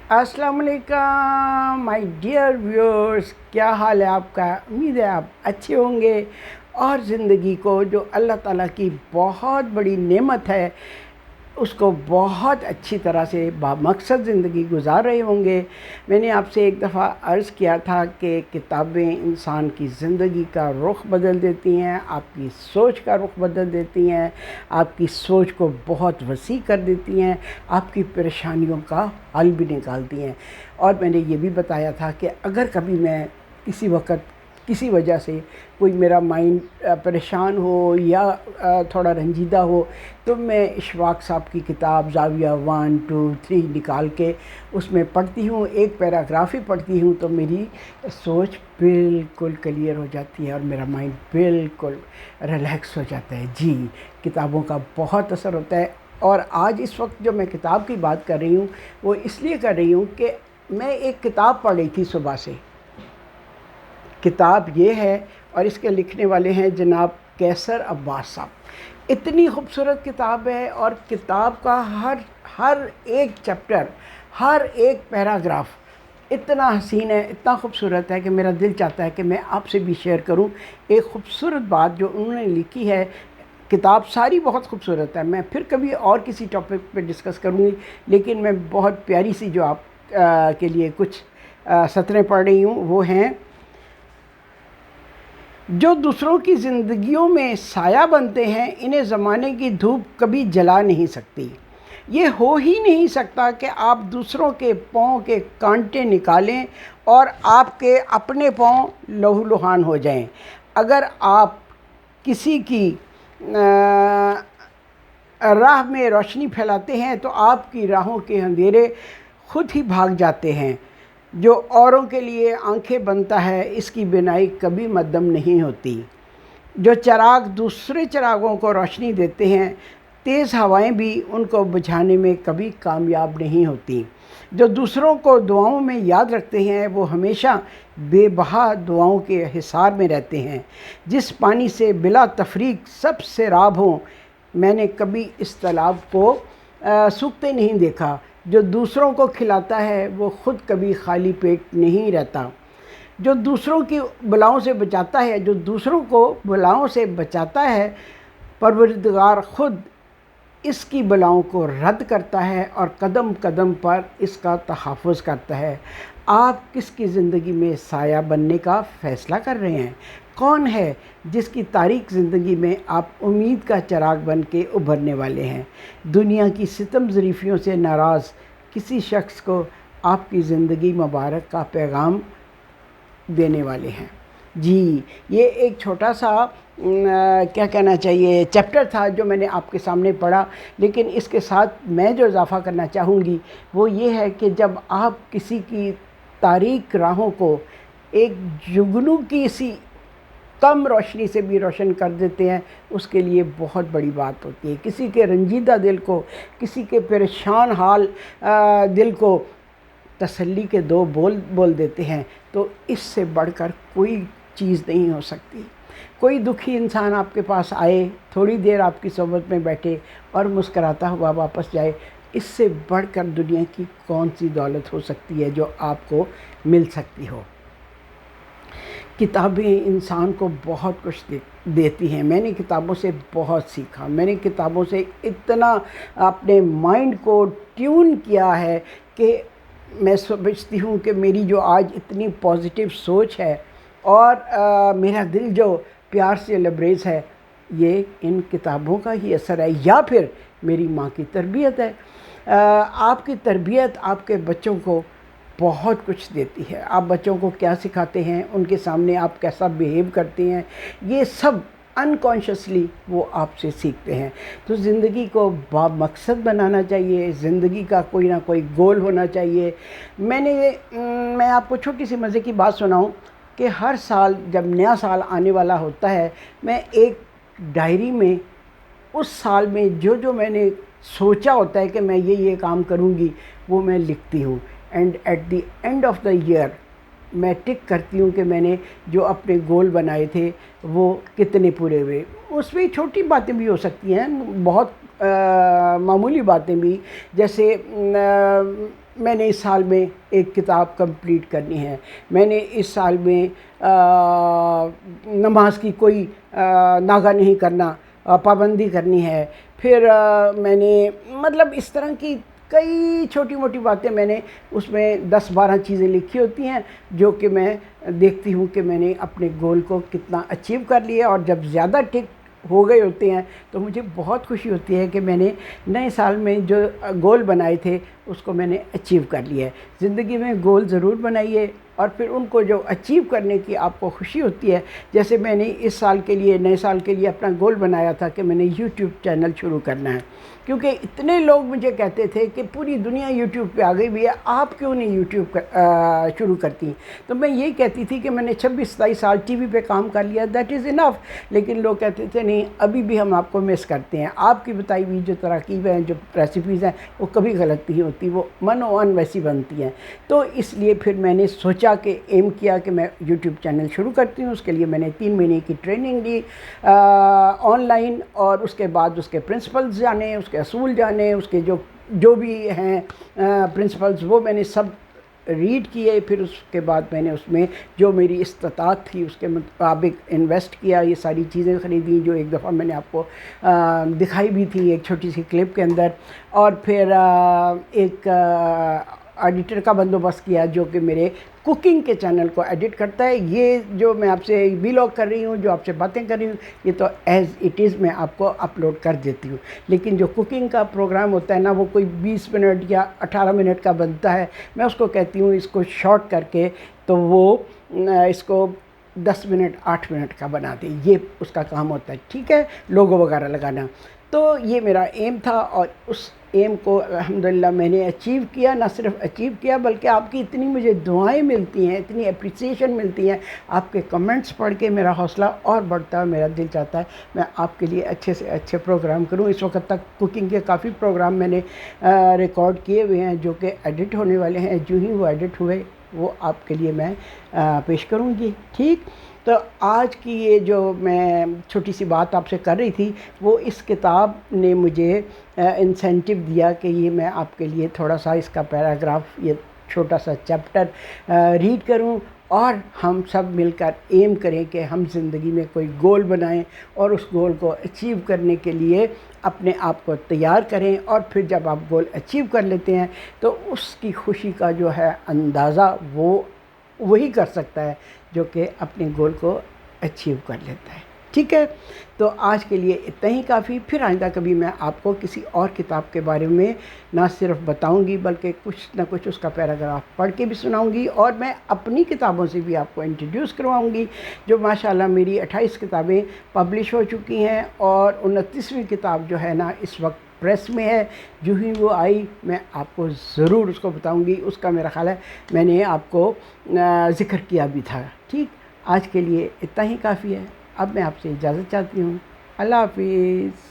अस्सलाम वालेकुम my dear viewers, क्या हाल है आपका। उम्मीद है आप अच्छे होंगे और ज़िंदगी को जो अल्लाह ताला की बहुत बड़ी नेमत है उसको बहुत अच्छी तरह से बामकसद ज़िंदगी गुजार रहे होंगे। मैंने आपसे एक दफ़ा अर्ज़ किया था कि किताबें इंसान की ज़िंदगी का रुख बदल देती हैं, आपकी सोच का रुख बदल देती हैं, आपकी सोच को बहुत वसी कर देती हैं, आपकी परेशानियों का हल भी निकालती हैं। और मैंने ये भी बताया था कि अगर कभी मैं किसी वक्त किसी वजह से कोई मेरा माइंड परेशान हो या थोड़ा रंजीदा हो तो मैं इशफाक साहब की किताब ज़ाविया 1, 2, 3 निकाल के उसमें पढ़ती हूँ, एक पैराग्राफ ही पढ़ती हूँ तो मेरी सोच बिल्कुल क्लियर हो जाती है और मेरा माइंड बिल्कुल रिलैक्स हो जाता है। जी, किताबों का बहुत असर होता है। और आज इस वक्त जो मैं किताब की बात कर रही हूँ वो इसलिए कर रही हूँ कि मैं एक किताब पढ़ रही थी सुबह से। किताब ये है और इसके लिखने वाले हैं जनाब कैसर अब्बास साहब। इतनी खूबसूरत किताब है और किताब का हर हर एक चैप्टर, हर एक पैराग्राफ इतना हसीन है, इतना खूबसूरत है कि मेरा दिल चाहता है कि मैं आपसे भी शेयर करूं एक खूबसूरत बात जो उन्होंने लिखी है। किताब सारी बहुत खूबसूरत है, मैं फिर कभी और किसी टॉपिक पे डिस्कस करूंगी, लेकिन मैं बहुत प्यारी सी जो आप के लिए कुछ सतरें पढ़ रही हूँ वो हैं। जो दूसरों की ज़िंदगियों में साया बनते हैं इन्हें ज़माने की धूप कभी जला नहीं सकती। ये हो ही नहीं सकता कि आप दूसरों के पाँव के कांटे निकालें और आपके अपने पाँव लहूलुहान हो जाएं। अगर आप किसी की राह में रोशनी फैलाते हैं तो आपकी राहों के अंधेरे खुद ही भाग जाते हैं। जो औरों के लिए आंखें बनता है इसकी बिनाई कभी मद्दम नहीं होती। जो चिराग दूसरे चिरागों को रोशनी देते हैं तेज़ हवाएं भी उनको बुझाने में कभी कामयाब नहीं होती। जो दूसरों को दुआओं में याद रखते हैं वो हमेशा बेबहा दुआओं के हिसार में रहते हैं। जिस पानी से बिला तफरीक सब सैराब हों मैंने कभी इस तालाब को सूखते नहीं देखा। जो दूसरों को खिलाता है वो ख़ुद कभी खाली पेट नहीं रहता। जो दूसरों की बलाओं से बचाता है, जो दूसरों को बलाओं से बचाता है, परवरदिगार ख़ुद इसकी बलाओं को रद्द करता है और कदम कदम पर इसका तहफ़्फ़ुज़ करता है। आप किसकी ज़िंदगी में साया बनने का फ़ैसला कर रहे हैं? कौन है जिसकी तारीक ज़िंदगी में आप उम्मीद का चिराग बन के उभरने वाले हैं? दुनिया की सितम ज़रीफ़ियों से नाराज़ किसी शख्स को आपकी ज़िंदगी मुबारक का पैगाम देने वाले हैं। जी, ये एक छोटा सा क्या कहना चाहिए चैप्टर था जो मैंने आपके सामने पढ़ा, लेकिन इसके साथ मैं जो इजाफ़ा करना चाहूँगी वो ये है कि जब आप किसी की तारीक राहों को एक जुगनू की सी कम रोशनी से भी रोशन कर देते हैं उसके लिए बहुत बड़ी बात होती है। किसी के रंजीदा दिल को, किसी के परेशान हाल दिल को तसल्ली के दो बोल बोल देते हैं तो इससे बढ़कर कोई चीज़ नहीं हो सकती। कोई दुखी इंसान आपके पास आए, थोड़ी देर आपकी सोबत में बैठे और मुस्कराता हुआ वापस जाए, इससे बढ़कर दुनिया की कौन सी दौलत हो सकती है जो आपको मिल सकती हो। किताबें इंसान को बहुत कुछ देती हैं। मैंने किताबों से बहुत सीखा। मैंने किताबों से इतना अपने माइंड को ट्यून किया है कि मैं समझती हूँ कि मेरी जो आज इतनी पॉजिटिव सोच है और मेरा दिल जो प्यार से लबरेज है ये इन किताबों का ही असर है या फिर मेरी माँ की तरबियत है। आपकी तरबियत आपके बच्चों को बहुत कुछ देती है। आप बच्चों को क्या सिखाते हैं, उनके सामने आप कैसा बिहेव करते हैं, ये सब अनकॉन्शियसली वो आपसे सीखते हैं। तो ज़िंदगी को बामकसद बनाना चाहिए, ज़िंदगी का कोई ना कोई गोल होना चाहिए। मैं आपको छोटी सी मज़े की बात सुनाऊं कि हर साल जब नया साल आने वाला होता है मैं एक डायरी में उस साल में जो जो मैंने सोचा होता है कि मैं ये काम करूँगी वो मैं लिखती हूँ। And at the end of the year मैं टिक करती हूँ कि मैंने जो अपने गोल बनाए थे वो कितने पूरे हुए। उसमें छोटी बातें भी हो सकती हैं, बहुत معمولی باتیں بھی، جیسے میں نے اس سال میں ایک کتاب کمپلیٹ کرنی ہے، میں نے اس سال میں نماز کی کوئی ناغہ نہیں کرنا، پابندی کرنی ہے، پھر میں نے مطلب اس طرح کی کئی چھوٹی موٹی باتیں میں نے اس میں 10-12 چیزیں لکھی ہوتی ہیں، جو کہ میں دیکھتی ہوں کہ میں نے اپنے گول کو کتنا اچیو کر لیا، اور جب زیادہ ٹک ہو گئے ہوتے ہیں تو مجھے بہت خوشی ہوتی ہے کہ میں نے نئے سال میں جو گول بنائے تھے اس کو میں نے اچیو کر لیا ہے۔ زندگی میں گول ضرور بنائیے، اور پھر ان کو جو اچیو کرنے کی آپ کو خوشی ہوتی ہے، جیسے میں نے اس سال کے لیے، نئے سال کے لیے اپنا گول بنایا تھا کہ میں نے یوٹیوب چینل شروع کرنا ہے، کیونکہ اتنے لوگ مجھے کہتے تھے کہ پوری دنیا یوٹیوب پہ آ گئی بھی ہے، آپ کیوں نہیں یوٹیوب شروع کرتی؟ تو میں یہی کہتی تھی کہ میں نے 26-27 سال ٹی وی پہ کام کر لیا، دیٹ از انف، لیکن لوگ کہتے تھے نہیں، ابھی بھی ہم آپ کو مس کرتے ہیں، آپ کی بتائی ہوئی جو تراکیب ہیں، جو ریسیپیز ہیں، وہ کبھی غلط نہیں ہوتی، وہ من و ان ویسی بنتی ہیں۔ تو اس لیے پھر میں نے سوچا کہ ایم کیا کہ میں یوٹیوب چینل شروع کرتی ہوں۔ اس کے لیے میں نے 3 مہینے کی ٹریننگ لی آن لائن، اور اس کے بعد اس کے پرنسپلز جانے، اس کے اصول جانے، اس کے جو بھی ہیں پرنسپلز، وہ میں نے سب ریڈ کیے، پھر اس کے بعد میں نے اس میں جو میری استطاعت تھی اس کے مطابق انویسٹ کیا، یہ ساری چیزیں خریدیں جو ایک دفعہ میں نے آپ کو دکھائی بھی تھی ایک چھوٹی سی کلپ کے اندر، اور پھر ایک ایڈیٹر کا بندوبست کیا جو کہ میرے کوکنگ کے چینل کو ایڈٹ کرتا ہے۔ یہ جو میں آپ سے ویلاگ کر رہی ہوں، جو آپ سے باتیں کر رہی ہوں، یہ تو ایز اٹ از میں آپ کو اپلوڈ کر دیتی ہوں، لیکن جو کوکنگ کا پروگرام ہوتا ہے نا، وہ کوئی 20 منٹ یا 18 منٹ کا بنتا ہے، میں اس کو کہتی ہوں اس کو شارٹ کر کے تو وہ اس کو 10 منٹ 8 منٹ کا بنا دیں، یہ اس کا کام ہوتا ہے، ٹھیک ہے، لوگو وغیرہ لگانا۔ تو یہ میرا ایم تھا، اور اس ایم کو الحمدللہ میں نے اچیو کیا، نہ صرف اچیو کیا بلکہ آپ کی اتنی مجھے دعائیں ملتی ہیں، اتنی اپریسیشن ملتی ہیں، آپ کے کمنٹس پڑھ کے میرا حوصلہ اور بڑھتا ہے، میرا دل چاہتا ہے میں آپ کے لیے اچھے سے اچھے پروگرام کروں۔ اس وقت تک کوکنگ کے کافی پروگرام میں نے ریکارڈ کیے ہوئے ہیں جو کہ ایڈٹ ہونے والے ہیں، جو ہی وہ ایڈٹ ہوئے وہ آپ کے لیے میں پیش کروں گی، ٹھیک۔ تو آج کی یہ جو میں چھوٹی سی بات آپ سے کر رہی تھی، وہ اس کتاب نے مجھے انسینٹو دیا کہ یہ میں آپ کے لیے تھوڑا سا اس کا پیراگراف، یہ چھوٹا سا چیپٹر ریڈ کروں، اور ہم سب مل کر ایم کریں کہ ہم زندگی میں کوئی گول بنائیں، اور اس گول کو اچیو کرنے کے لیے اپنے آپ کو تیار کریں، اور پھر جب آپ گول اچیو کر لیتے ہیں تو اس کی خوشی کا جو ہے اندازہ وہی کر سکتا ہے جو کہ اپنے گول کو اچیو کر لیتا ہے، ٹھیک ہے۔ تو آج کے لیے اتنا ہی کافی، پھر آئندہ کبھی میں آپ کو کسی اور کتاب کے بارے میں نہ صرف بتاؤں گی بلکہ کچھ نہ کچھ اس کا پیراگراف پڑھ کے بھی سناؤں گی، اور میں اپنی کتابوں سے بھی آپ کو انٹروڈیوس کرواؤں گی، جو ماشاءاللہ میری 28 کتابیں پبلش ہو چکی ہیں، اور 29ویں کتاب جو ہے نا اس وقت پریس میں ہے، جو ہی وہ آئی میں آپ کو ضرور اس کو بتاؤں گی، اس کا میرا خیال ہے میں نے آپ کو ذکر کیا بھی تھا، ٹھیک۔ آج کے لیے اتنا ہی کافی ہے، اب میں آپ سے اجازت چاہتی ہوں، اللہ حافظ۔